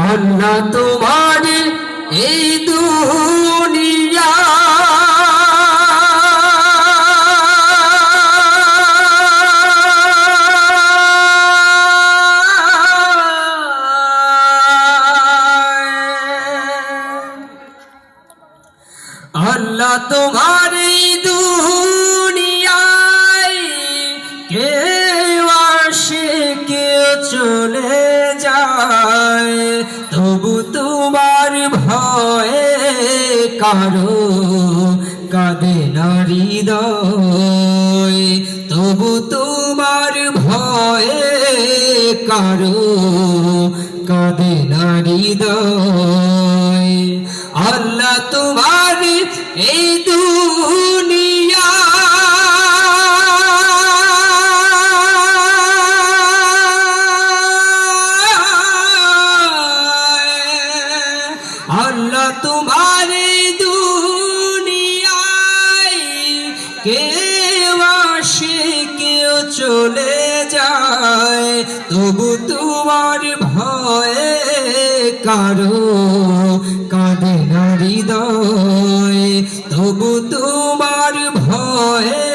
আল্লাহ তোমার এই দুনিয়া আল্লাহ তোমার এই দুনিয়ায় কেউ আসে কেউ চলে যায়, তবু তোমার ভয়ে কারো কাঁদে না হৃদয়, তবু তোমার ভয়ে কারো কাঁদে না হৃদয়। আল্লাহ তোমার এই দুনিয়া আল্লাহ তোমার এই দুনিয়ায় কেউ আসে কেউ চলে যায়, তবু তোমার ভয়ে কারো কাঁদে না হৃদয়, তবু তোমার ভয়ে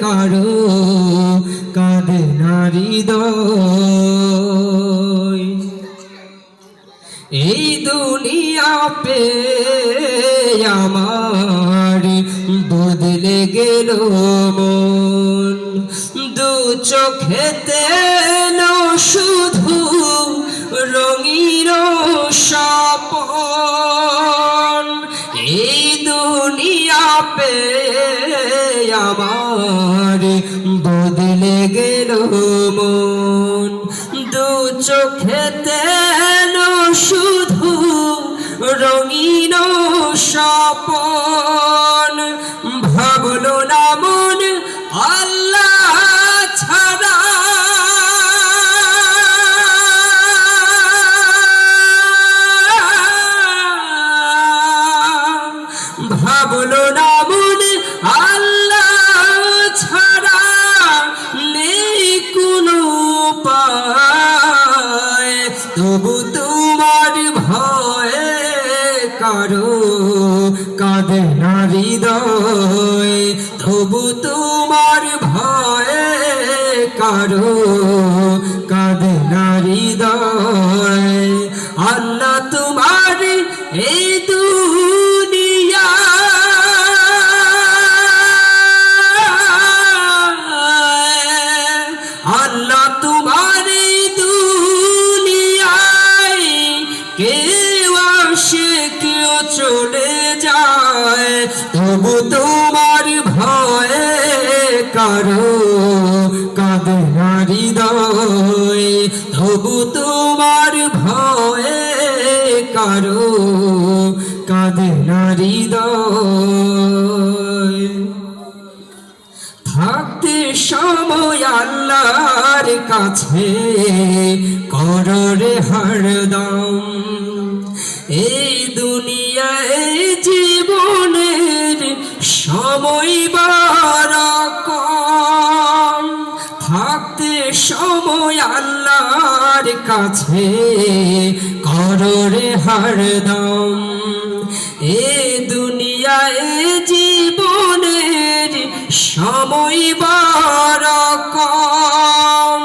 কারো কাঁদে না হৃদয়। এই দুনিয়া পে আমার বদলে গেল মন, দু চোখেতে শুধু রঙিন স্বপন। এই দুনিয়া পে আমার বদলে গেল মন, দু চোখেতে শুধু রঙিন স্বপন। ভাবলো না মন আল্লাহ ছাড়া, ভাবলো না মন আল্লাহ ছাড়া নেই কোনো উপায়, তবু তোমার ভয়ে কারো কাঁদে না হৃদয়, তবু তোমার ভয়ে কারো কাঁদে না হৃদয়। আল্লাহ তোমার এই দুনিয়া আল্লাহ তোমার এই দুনিয়ায় কেউ আসে কেউ চলে যায়, তবু তোমার ভয়ে কারো কাঁদে না হৃদয়, তবু তোমার ভয়ে কারো কাঁদে না হৃদয়। থাকতে সময় আল্লাহর কাছে করো রে হরদম, এই দুনিয়ায় জীবনের সময় বড় কম। থাকতে সময় আল্লাহর কাছে করো রে হরদম, এই দুনিয়ায় জীবনের সময় বড় কম।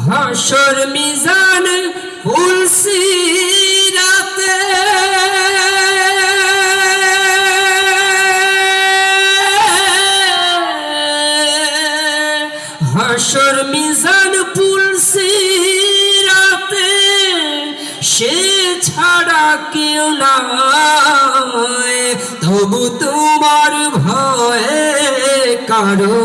হাসর মিজান পুলসিরাতে হাসর মিজান পুলসিরাতে সে ছাড়া কেউ নাই, তবু তোমার ভয়ে কারো